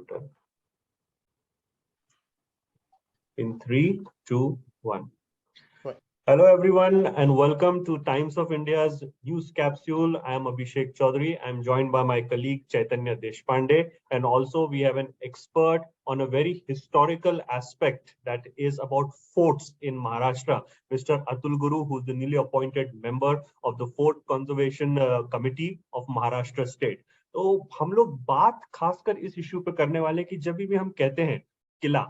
computer. In 3, 2, 1. Right. Hello everyone and welcome to Times of India's news capsule. I am Abhishek Chaudhary. I am joined by my colleague Chaitanya Deshpande, and also we have an expert on a very historical aspect that is about forts in Maharashtra, Mr. Atul Guru, who is the newly appointed member of the Fort Conservation Committee of Maharashtra State. तो हम लोग बात खासकर इस issue पे करने वाले कि जब भी हम कहते हैं किला,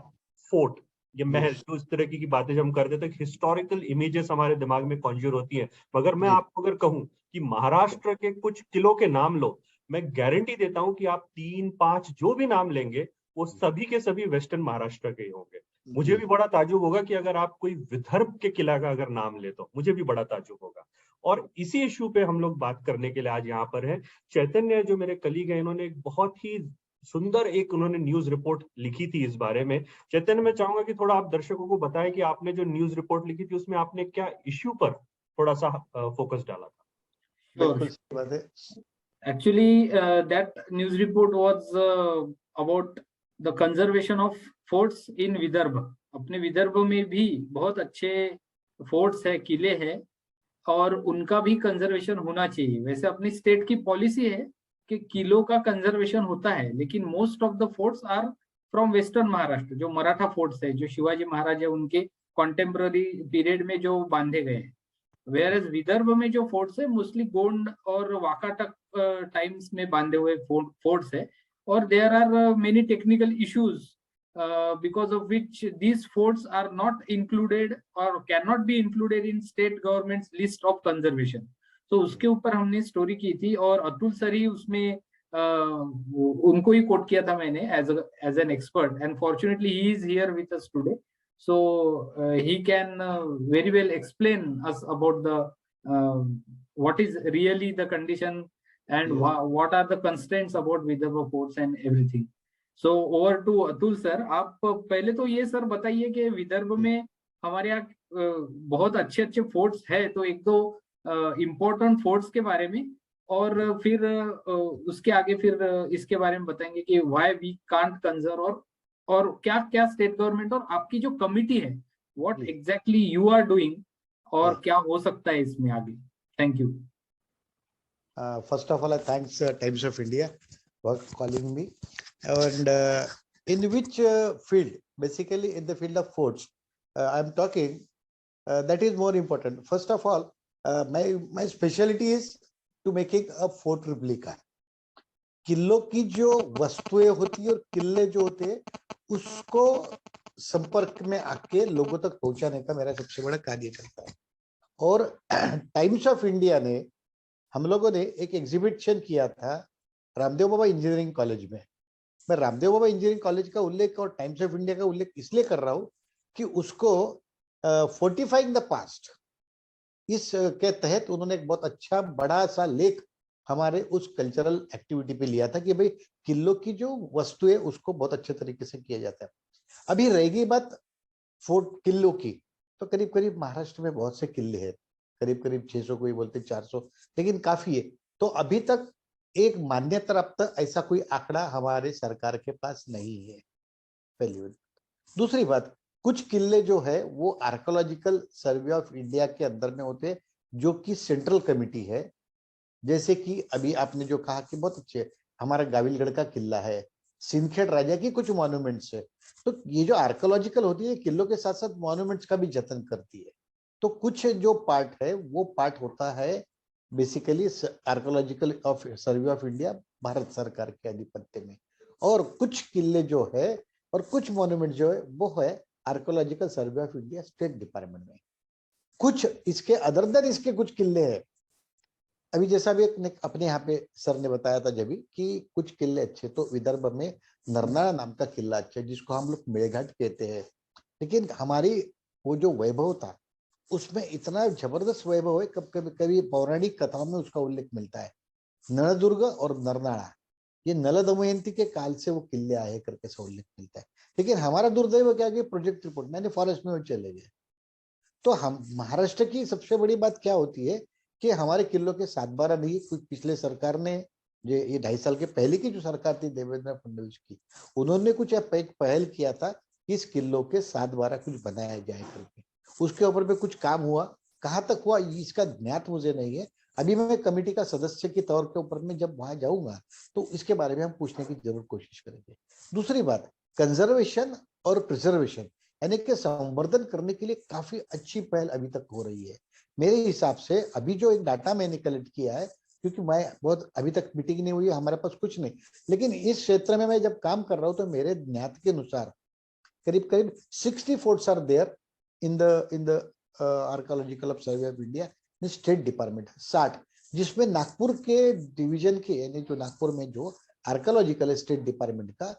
फोर्ट, ये महल, तो इस तरह की बातें जब हम करते हैं तो हिस्टोरिकल इमेजेस हमारे दिमाग में कॉन्ज्यूर होती हैं। मगर मैं आपको अगर कहूं कि महाराष्ट्र के कुछ किलों के नाम लो, मैं गारंटी देता हूं कि आप 3-5 जो भी नाम लेंगे वो सभी के सभी वेस्टर्न महाराष्ट्र के ही होंगे। मुझे भी बड़ा ताज्जुब होगा कि अगर आप कोई विदर्भ के किला का अगर नाम ले तो मुझे भी बड़ा ताज्जुब होगा। और इसी इश्यू पे हम लोग बात करने के लिए आज यहाँ पर है। चैतन्य जो मेरे कलीग हैं, इन्होंने एक बहुत ही सुंदर उन्होंने न्यूज रिपोर्ट लिखी थी इस बारे में। चैतन्य, मैं चाहूंगा कि थोड़ा आप दर्शकों को बताएं कि आपने जो न्यूज रिपोर्ट लिखी थी उसमें आपने क्या इश्यू पर थोड़ा सा फोकस डाला था। बिल्कुल सही बात है। Actually, that news report was about the conservation of forts in Vidarbha. अपने विदर्भ में भी बहुत अच्छे फोर्ट्स है, किले हैं, और उनका भी कंजर्वेशन होना चाहिए। वैसे अपनी स्टेट की पॉलिसी है कि किलों का कंजर्वेशन होता है, लेकिन most of the forts are from western Maharashtra. जो मराठा फोर्ट्स है, जो शिवाजी महाराज है, उनके कॉन्टेम्पररी पीरियड में जो बांधे गए हैं। वेयर एज विदर्भ में जो फोर्ट्स है मोस्टली गोंड और वाकाटक टाइम्स में बांधे हुए फोर्ट्स है, और there are many technical issues because of which these forts are not included or cannot be included in state government's list of conservation. तो उसके ऊपर हमने स्टोरी की थी, और अतुल सर ही उसमें उनको ही कोट किया था मैंने as an expert, and fortunately he is here with us today, so he can very well explain us about the what is really the condition and what are the constraints about Vidarbha forts and everything. So over to Atul sir. आप पहले तो ये sir बताइए कि विदर्भ में हमारे यहाँ बहुत अच्छे अच्छे फोर्ट्स है, तो एक दो इम्पोर्टेंट फोर्ट्स के बारे में, और फिर उसके आगे फिर इसके बारे में बताएंगे कि व्हाई वी कांट कंजर्व, और क्या क्या स्टेट गवर्नमेंट और आपकी जो कमिटी है what exactly you are doing, और क्या हो सकता है इसमें आगे। Thank you. First of all, I thanks Times of India for calling me. And in which field? Basically, in the field of forts, I'm talking. That is more important. First of all, my specialty is to making a fort replica. किलों की जो वस्तुएं होती है और किले जो होते हैं उसको संपर्क में आके लोगों तक पहुंचाने का मेरा सबसे बड़ा कार्य चलता है। और टाइम्स ऑफ इंडिया ने, हम लोगों ने एक एग्जीबिशन किया था रामदेव बाबा इंजीनियरिंग कॉलेज में। मैं रामदेव बाबा इंजीनियरिंग कॉलेज का उल्लेख और टाइम्स ऑफ इंडिया का उल्लेख इसलिए कर रहा हूं कि उसको फोर्टिफाइंग द पास्ट इस के तहत उन्होंने एक बहुत अच्छा बड़ा सा लेख हमारे उस कल्चरल एक्टिविटी पे लिया था कि भाई किलों की जो वस्तु है उसको बहुत अच्छे तरीके से किया जाता है। अभी रहेगी बात फोर्ट किलों की, तो करीब करीब महाराष्ट्र में बहुत से किले हैं, करीब करीब 600, कोई बोलते 400, लेकिन काफी है। तो अभी तक एक मान्यता प्राप्त ऐसा कोई आंकड़ा हमारे सरकार के पास नहीं है, पहली बात। दूसरी बात, कुछ किले जो है वो आर्कोलॉजिकल सर्वे ऑफ इंडिया के अंदर में होते हैं, जो कि सेंट्रल कमिटी है। जैसे कि अभी आपने जो कहा कि बहुत अच्छे, हमारा गाविलगढ़ का किला है, सिंदखेड़ राजा की कुछ मॉन्यूमेंट्स है। तो ये जो आर्कोलॉजिकल होती है किलों के साथ साथ मॉन्यूमेंट्स का भी जतन करती है। तो कुछ जो पार्ट है वो पार्ट होता है basically archaeological of survey of India Bharat सरकार के आधिपत्य में, और कुछ किले जो है और कुछ मॉन्यूमेंट जो है वो है archaeological survey of India state department में। कुछ इसके अदर देन इसके कुछ किले हैं। अभी जैसा भी अपने यहाँ पे सर ने बताया था जब भी कि कुछ किले अच्छे, तो विदर्भ में नरनाळा नाम का किला अच्छा है जिसको हम लोग मेळघाट कहते हैं। लेकिन हमारी वो जो वैभव था उसमें इतना जबरदस्त वैभव है, कभी पौराणिक कथाओं में उसका उल्लेख मिलता है। नळदुर्ग और नरनाळा, ये नल दमयंती के काल से वो किले आए करके ऐसा उल्लेख मिलता है। लेकिन हमारा दुर्दैव क्या कि प्रोजेक्ट रिपोर्ट मैंने फॉरेस्ट में वो चले गए। तो हम महाराष्ट्र की सबसे बड़ी बात क्या होती है कि हमारे किलों के 7-12 नहीं, कुछ पिछले सरकार ने ये 2.5 साल के पहले की जो सरकार थी देवेंद्र फडणवीस की, उन्होंने कुछ एक पहल किया था कि इस किलों के साथ द्वारा कुछ बनाया जाए करके। उसके ऊपर पे कुछ काम हुआ, कहाँ तक हुआ इसका ज्ञात मुझे नहीं है। अभी मैं कमेटी का सदस्य के तौर के ऊपर में जब वहां जाऊंगा तो इसके बारे में हम पूछने की जरूर कोशिश करेंगे। दूसरी बात, कंजर्वेशन और प्रिजर्वेशन यानी कि संवर्धन करने के लिए काफी अच्छी पहल अभी तक हो रही है। मेरे हिसाब से अभी जो एक डाटा मैंने कलेक्ट किया है, क्योंकि मैं बहुत अभी तक मीटिंग नहीं हुई है, हमारे पास कुछ नहीं, लेकिन इस क्षेत्र में मैं जब काम कर रहा हूं तो मेरे ज्ञात के अनुसार करीब करीब 60 forts are there in the archaeological of survey of India in state department 60, जिसमें नागपुर के डिवीजन के यानी जो नागपुर में जो आर्कोलॉजिकल स्टेट डिपार्टमेंट का,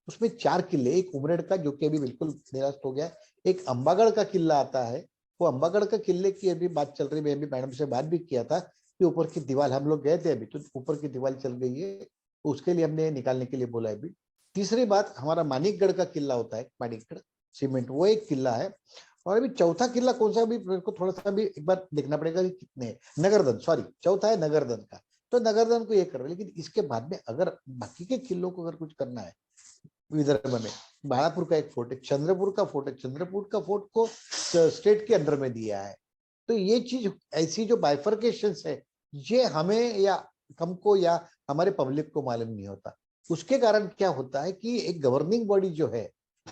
उसमें 4 किले, एक उमरेड का जो कि अभी बिल्कुल निरस्त हो गया, एक अंबागढ़ का किला आता है। वो अंबागढ़ का किले की अभी बात चल रही है, मैं अभी मैडम से बात भी किया था कि ऊपर की दीवार, हम लोग गए थे अभी तो ऊपर की दीवार चल गई है, उसके लिए हमने निकालने के लिए बोला है अभी। तीसरी बात, हमारा मानिकगढ़ का किला होता है, मानिकगढ़ सीमेंट, वो एक किला है। और अभी चौथा किला कौन सा, अभी मेरे को थोड़ा सा भी एक बार देखना पड़ेगा कि कितने हैं। नगरदन, सॉरी, चौथा है नगरदन का, तो नगरदन को ये कर रहे हैं। लेकिन इसके बाद में अगर बाकी के किलों को अगर कुछ करना है विदर्भ में, भाड़ापुर का एक फोर्ट है, चंद्रपुर का फोर्ट है, चंद्रपुर का फोर्ट को स्टेट के अंडर में दिया है। तो ये चीज ऐसी जो बाइफर्केशन है, ये हमें या हमको या हमारे पब्लिक को मालूम नहीं होता। उसके कारण क्या होता है कि एक गवर्निंग बॉडी जो है,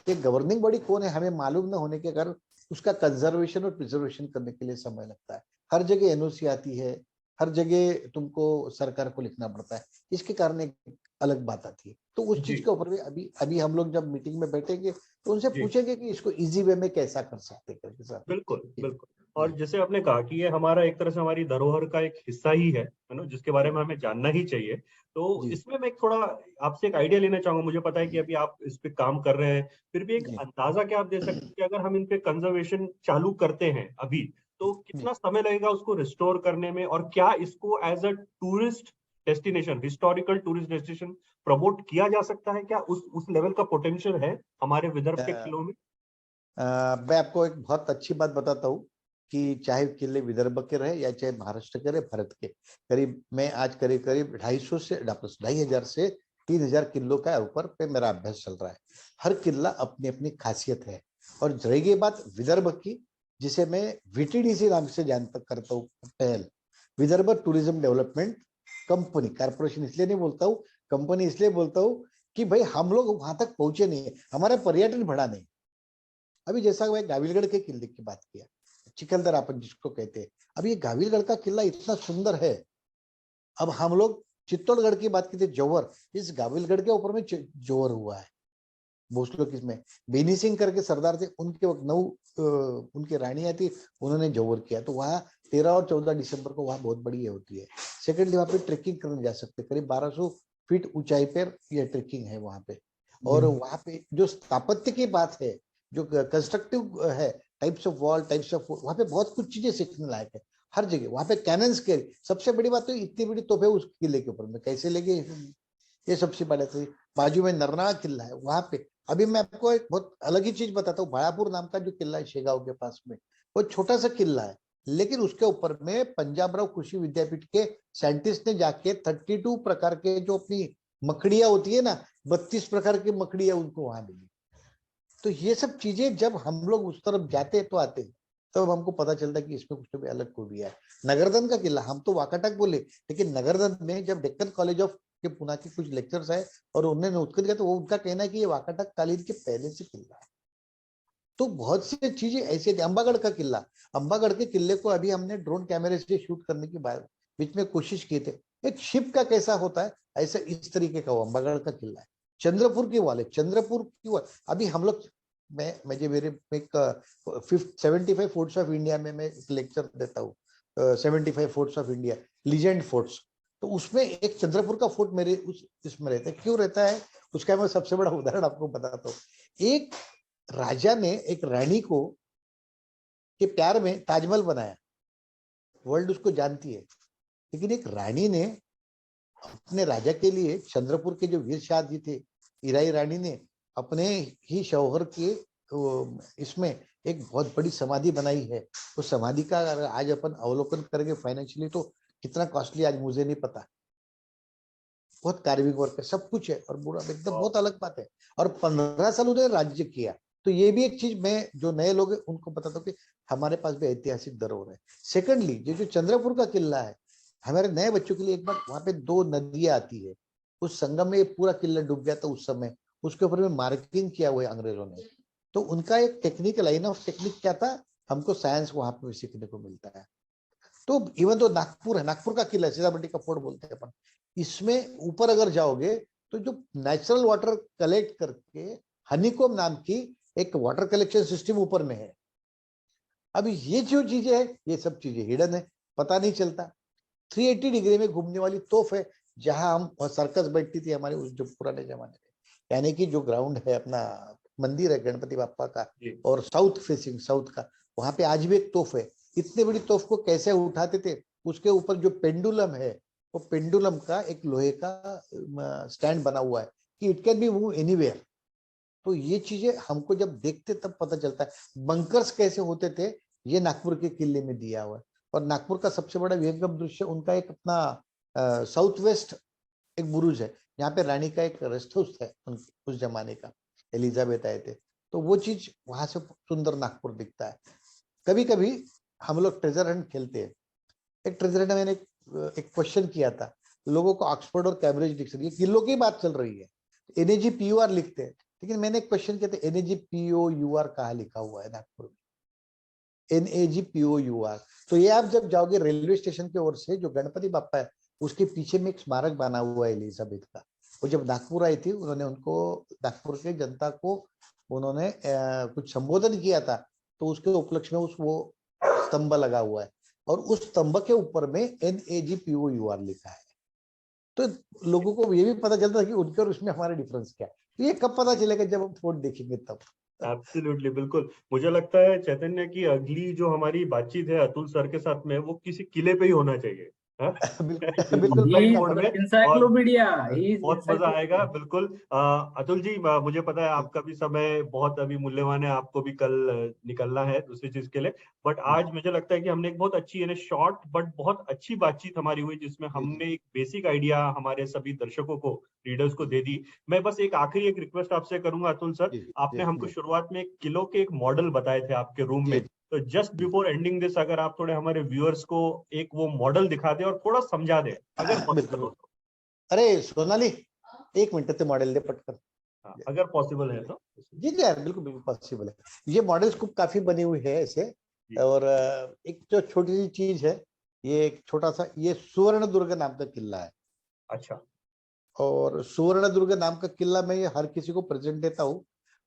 एक गवर्निंग बॉडी कौन है हमें मालूम न होने के कारण उसका कंजर्वेशन और प्रिजर्वेशन करने के लिए समय लगता है। हर जगह एनओसी आती है, हर जगह तुमको सरकार को लिखना पड़ता है, इसके कारण एक अलग बात आती है। तो उस चीज जी के ऊपर भी अभी अभी हम लोग जब मीटिंग में बैठेंगे तो उनसे जी, पूछेंगे कि इसको इजी वे में कैसा कर सकते हैं करके सर। बिल्कुल जी बिल्कुल। और जैसे आपने कहा कि ये हमारा एक तरह से हमारी धरोहर का एक हिस्सा ही है ना, जिसके बारे में हमें जानना ही चाहिए। तो जी इसमें मैं एक थोड़ा आपसे एक आइडिया लेना चाहूंगा। मुझे पता है कि अभी आप इस पे काम कर रहे हैं, फिर भी एक जी अंदाजा क्या आप दे सकते हैं कि अगर हम इन पे कंजर्वेशन चालू करते हैं अभी, तो जी। कितना समय लगेगा उसको रिस्टोर करने में, और क्या इसको as a tourist destination, historical tourist destination promote किया जा सकता है? क्या उस लेवल का पोटेंशियल है हमारे विदर्भ के किलों में? मैं आपको एक बहुत अच्छी बात बताता हूँ कि चाहे किले विदर्भ के रहे या चाहे महाराष्ट्र के रहे, भारत के करीब, मैं आज करीब करीब 250 से 2,500 से 3,000 किलो का ऊपर पे मेरा अभ्यास चल रहा है। हर किला अपनी अपनी खासियत है। और रही बात विदर्भ की, जिसे मैं वीटीडीसी नाम से जानता करता हूँ, पहल Vidarbha tourism development company, corporation इसलिए नहीं बोलता हूँ, कंपनी इसलिए बोलता हूँ कि भाई हम लोग वहां तक पहुंचे नहीं है, हमारा पर्यटन बढ़ा नहीं। अभी जैसा मैं गाविलगढ़ के किले की बात किया, चिखलदरा अपन जिसको कहते हैं, अभी ये गाविलगढ़ का किला इतना सुंदर है। अब हम लोग चित्तौड़गढ़ की बात की थी, जौहर, इस गाविलगढ़ के ऊपर में जौहर हुआ है। भोसले किसमें बेनी सिंह करके सरदार थे, उनके वक्त उनकी रानियां थी, उन्होंने जौहर किया। तो वहाँ 13 और 14 दिसंबर को वहाँ बहुत बड़ी ये होती है। सेकेंडली वहाँ पे ट्रेकिंग करने जा सकते, करीब 1200 फीट ऊंचाई पर यह ट्रेकिंग है वहाँ पे। और वहाँ पे जो स्थापत्य की बात है, जो कंस्ट्रक्टिव है, types of wall, types of, वहाँ पे बहुत कुछ चीजें सीखने लायक है हर जगह। वहाँ पे कैनन्स के, सबसे बड़ी बात तो इतनी बड़ी तोपे उस किले के ऊपर में कैसे लेके, ये सबसे बड़ा थी। बाजू में नरनाल किला है वहां पे। अभी मैं आपको एक बहुत अलग ही चीज बताता हूँ, भायापुर नाम का जो किला है शेगांव के पास में, वो छोटा सा किला है, लेकिन उसके ऊपर में पंजाब राव कृषि विद्यापीठ के साइंटिस्ट ने जाके 32 प्रकार के जो अपनी मकड़ियां होती है ना, 32 प्रकार की मकड़ियां उनको वहां मिली। तो ये सब चीजें जब हम लोग उस तरफ जाते तो आते, तब हमको पता चलता कि इसमें कुछ तो भी अलग खूबियां है। नगरदन का किला, हम तो वाकाटक बोले, लेकिन नगरदन में जब डेक्कन कॉलेज ऑफ के पुणे के कुछ लेक्चर्स है और उन्होंने उत्तर दिया, तो वो उनका कहना है कि ये वाकाटक कालीन के पहले से किला है। तो बहुत सी चीजें ऐसी थी। अंबागढ़ का किला, अंबागढ़ के किले को अभी हमने ड्रोन कैमरे से शूट करने की बीच में कोशिश की थी। एक शिप का कैसा होता है, ऐसा इस तरीके का वो अंबागढ़ का किला है। चंद्रपुर की वाले, चंद्रपुर की वाले, अभी हम लोग, मैं मेरे एक 75 फोर्ट्स ऑफ इंडिया में मैं एक लेक्चर देता हूँ, 75 forts of India, legend forts. तो उसमें एक चंद्रपुर का फोर्ट मेरे उस इसमें रहता है। क्यों रहता है उसका मैं सबसे बड़ा उदाहरण आपको बताता हूँ। एक राजा ने एक रानी को के प्यार में ताजमहल बनाया, वर्ल्ड उसको जानती है। लेकिन एक रानी ने अपने राजा के लिए, चंद्रपुर के जो वीर शाह जी थे, ईराई रानी ने अपने ही शौहर के इसमें एक बहुत बड़ी समाधि बनाई है। उस समाधि का अगर आज अपन अवलोकन करेंगे फाइनेंशियली तो कितना कॉस्टली आज मुझे नहीं पता, बहुत कार्विंग वर्क है, सब कुछ है, और पूरा एकदम बहुत अलग बात है। और 15 साल उन्होंने राज्य किया, तो ये भी एक चीज मैं जो नए लोग हैं उनको बताता हूँ कि हमारे पास भी ऐतिहासिक धरोहर है। सेकंडली जो चंद्रपुर का किला है, हमारे नए बच्चों के लिए एक बार वहां पे 2 नदियां आती है, उस संगम में पूरा किला डूब गया था उस समय, उसके ऊपर में मार्किंग किया हुआ है अंग्रेजों ने। तो उनका एक टेक्निक, लाइन ऑफ टेक्निक क्या था, हमको साइंस वहां पे सीखने को मिलता है। तो इवन तो नागपुर है, नागपुर का किला सीताबर्डी का फोर्ट बोलते हैं अपन, इसमें ऊपर अगर जाओगे तो जो नेचुरल वाटर कलेक्ट करके हनीकोम नाम की एक वाटर कलेक्शन सिस्टम ऊपर में है। अभी ये जो चीजें है, ये सब चीजें हिडन है, पता नहीं चलता। 380 डिग्री में घूमने वाली तोफ है, जहां हम सर्कस बैठती थी हमारे उस जो पुराने जमाने में, यानी कि जो ग्राउंड है अपना मंदिर है गणपति बापा का, और साउथ फेसिंग साउथ का, वहां पे आज भी एक तोफ है। इतने बड़ी तोफ को कैसे उठाते थे, उसके ऊपर जो पेंडुलम है, वो पेंडुलम का एक लोहे का स्टैंड बना हुआ है कि it can be move anywhere. तो ये चीजें हमको जब देखते तब पता चलता है बंकर्स कैसे होते थे, ये नागपुर के किले में दिया हुआ है। और नागपुर का सबसे बड़ा विहंगम दृश्य उनका एक अपना साउथ वेस्ट एक बुरुज है, यहाँ पे रानी का एक रेस्ट हाउस है उस जमाने का, एलिजाबेथ आए थे, तो वो चीज वहां से सुंदर नागपुर दिखता है। कभी कभी हम लोग ट्रेजर हंट खेलते हैं, एक ट्रेजर हंट में मैंने एक क्वेश्चन किया था लोगों को, ऑक्सफोर्ड और कैम्ब्रिज डिक्शनरी, किलो की बात चल रही है, NAGPUR लिखते हैं, लेकिन मैंने एक क्वेश्चन किया था NAGPOUR कहाँ लिखा हुआ है नागपुर में, NAGPOUR। तो ये आप जब जाओगे रेलवे स्टेशन की ओर से, जो गणपति बापा है उसके पीछे में एक स्मारक बना हुआ है एलिजाबेथ का। वो जब नागपुर आई थी, उन्होंने उनको नागपुर के जनता को उन्होंने कुछ संबोधन किया था, तो उसके उपलक्ष्य में वो स्तंभ लगा हुआ है, और उस स्तंभ के ऊपर में NAGPOUR लिखा है। तो लोगों को ये भी पता चलता है कि उनके और उसमें हमारा डिफरेंस क्या है। तो ये कब पता चलेगा, जब हम फोर्ट देखेंगे तब। एब्सोल्युटली, बिल्कुल। मुझे लगता है चैतन्य की अगली जो हमारी बातचीत है अतुल सर के साथ में, वो किसी किले पे ही होना चाहिए। बिल्कुल बिल्कुल फ्लाइट पक्का मोड में, पक्का। और encyclopedia, he is बहुत मजा आएगा, encyclopedia. बिल्कुल। अतुल जी, मुझे पता है आपका भी समय बहुत अभी मूल्यवान है, आपको भी कल निकलना है दूसरी चीज के लिए, बट आज मुझे लगता है कि हमने एक बहुत अच्छी, यानी शॉर्ट बट बहुत अच्छी बातचीत हमारी हुई, जिसमें हमने एक बेसिक आइडिया हमारे सभी दर्शकों को, रीडर्स को दे दी। मैं बस एक आखिरी एक रिक्वेस्ट आपसे करूंगा अतुल सर, आपने हमको शुरुआत में एक किलो के एक मॉडल बताए थे आपके रूम में, तो जस्ट बिफोर एंडिंग दिस, अगर आप थोड़े हमारे व्यूअर्स को एक वो मॉडल दिखा दे और थोड़ा समझा दे, अगर पॉसिबल हो तो। अरे सोनाली, 1 मिनट ते मॉडल दे पटकन। अगर पॉसिबल है तो। जी जी यार, बिल्कुल बिल्कुल पॉसिबल है। ये मॉडल्स खूब काफी बनी हुई है ऐसे। और एक जो छोटी सी चीज है, ये एक छोटा सा, ये सुवर्ण दुर्ग नाम का किला है। अच्छा। और सुवर्ण दुर्ग नाम का किला मैं ये हर किसी को प्रेजेंट देता हूँ।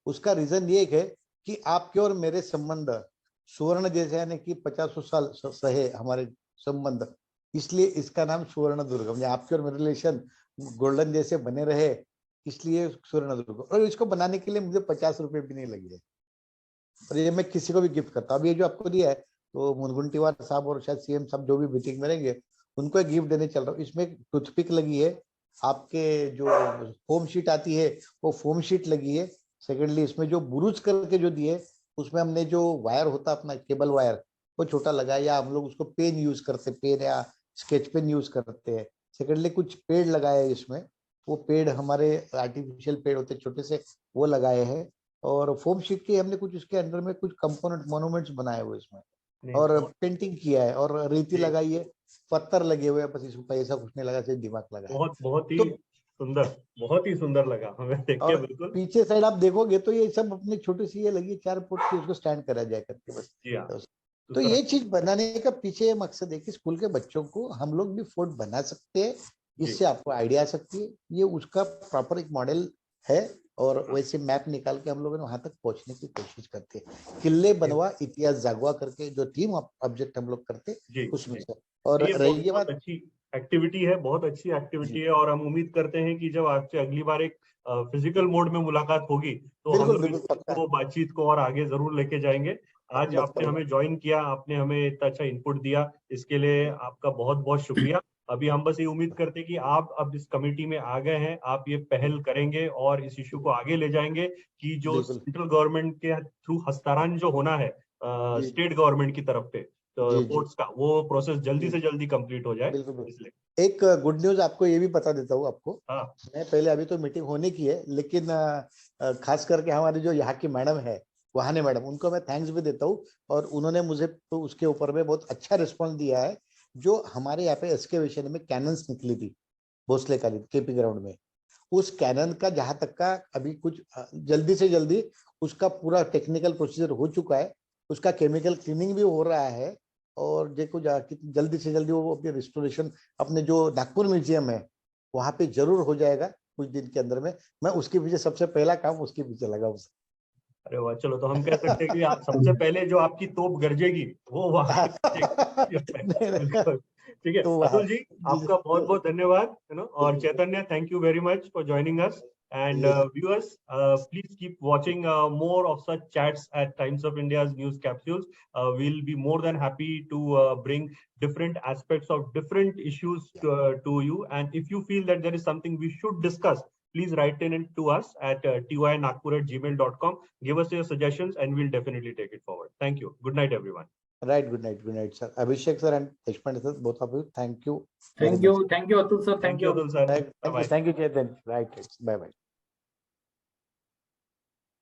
उसका रीजन ये है कि आपके और मेरे संबंध सुवर्ण जैसे, यानी कि 50 साल सहे हमारे संबंध, इसलिए इसका नाम सुवर्ण दुर्ग, म्हणजे आपके और मेरे रिलेशन गोल्डन जैसे बने रहे, इसलिए सुवर्ण दुर्ग। और इसको बनाने के लिए मुझे 50 रुपए भी नहीं लगे, और ये मैं किसी को भी गिफ्ट करता हूँ। अब ये जो आपको दिया है, तो मुनगुंटीवार साहब और शायद CM साहब जो भी मीटिंग में रहेंगे, उनको एक गिफ्ट देने चल रहा हूँ। इसमें एक टूथपिक लगी है, आपके जो फोम शीट आती है वो फोम शीट लगी है। सेकेंडली इसमें जो बुरुज करके जो दिए, उसमें हमने जो वायर होता अपना केबल वायर, वो छोटा लगाया, या हम लोग उसको पेन यूज करते, पेन या स्केच पेन यूज करते हैं। सेकेंडली कुछ पेड़ लगाए हैं इसमें, वो पेड़ हमारे आर्टिफिशियल पेड़ होते छोटे से, वो लगाए हैं। और फोम शीट के हमने कुछ उसके अंदर में कुछ कंपोनेंट मोनूमेंट्स बनाए हुए इसमें, और पेंटिंग किया है, और रेती लगाई है, पत्थर लगे हुए हैं, बस इसमें पैसा कुछ नहीं लगा, सिर्फ दिमाग लगा है। बहुत बहुत ही तो सुंदर, बहुत ही सुंदर लगा हमें देख के, और बिल्कुल। पीछे साइड आप देखोगे तो ये सब अपनी छोटी सी ये लगी 4 फुट की, उसको स्टैंड करा जाए करके बस। जी हाँ। तो ये चीज बनाने का पीछे ये मकसद है कि स्कूल के बच्चों को हम लोग भी फोर्ट बना सकते हैं, इससे आपको आइडिया आ सकती है। ये उसका प्रॉपर एक मॉडल है, और वैसे मैप निकाल के हम लोग वहां तक पहुंचने की कोशिश करते हैं। किले बनवा इतिहास जागवा करके जो थीम ऑब्जेक्ट हम लोग करते उसमें से। और ये रही बहुत बात, अच्छी एक्टिविटी है, बहुत अच्छी एक्टिविटी है, और हम उम्मीद करते हैं कि जब आपसे अगली बार एक फिजिकल मोड में मुलाकात होगी, तो हम बिल्कुल लोग बिल्कुल पक्का, वो बातचीत को और आगे जरूर लेके जाएंगे। आज आपने हमें ज्वाइन किया, आपने हमें इतना अच्छा इनपुट दिया, इसके लिए आपका बहुत बहुत शुक्रिया। अभी हम बस ये उम्मीद करते हैं कि आप अब इस कमेटी में आ गए हैं, आप ये पहल करेंगे और इस इश्यू को आगे ले जाएंगे कि जो बिल्कुल सेंट्रल गवर्नमेंट के थ्रू हस्तांतरण जो होना है जी स्टेट गवर्नमेंट की तरफ पे, जी, जी। फोर्ट्स का वो प्रोसेस जल्दी से जल्दी कंप्लीट हो जाए, बिल्कुल बिल्कुल। इसलिए। एक गुड न्यूज आपको ये भी बता देता हूँ आपको। हाँ मैं पहले, अभी तो मीटिंग होने की है, लेकिन खास करके हमारी जो यहाँ की मैडम है, वहाने मैडम, उनको मैं थैंक्स भी देता हूँ। और उन्होंने मुझे तो उसके ऊपर में बहुत अच्छा रिस्पॉन्स दिया है। जो हमारे यहाँ पे एक्सकेवेशन में कैनन्स निकली थी भोसले का केपी ग्राउंड में, उस कैनन का जहां तक का अभी कुछ जल्दी से जल्दी उसका पूरा टेक्निकल प्रोसीजर हो चुका है, उसका केमिकल क्लीनिंग भी हो रहा है। और देखो जल्दी से जल्दी वो अपनी रिस्टोरेशन अपने जो नागपुर म्यूजियम है वहां पे जरूर हो जाएगा कुछ दिन के अंदर में। मैं उसके पीछे सबसे पहला काम उसके पीछे लगा हूं। अरे वाह, चलो तो हम कह सकते हैं कि आप सबसे पहले जो आपकी तोप गरजेगी वो वहां बिल्कुल ठीक है। तो वहाँ अतुल जी, जी, आपका बहुत बहुत धन्यवाद, और ji, Chaitanya, thank you very much for joining us. And ji, viewers, please keep watching more of such chats at Times of India's news capsules. We'll be more than happy to bring different aspects of different issues to you. And if you feel that there is something we should discuss, please write in to us at tynagpur@gmail.com. Give us your suggestions and we'll definitely take it forward. Thank you. Good night, everyone. right, good night sir. Abhishek sir and Deshpande sir, both of you, thank you very Thank much. you, Atul sir, Thank you, Atul sir. Thank Bye-bye. you Chetan. Right, bye bye.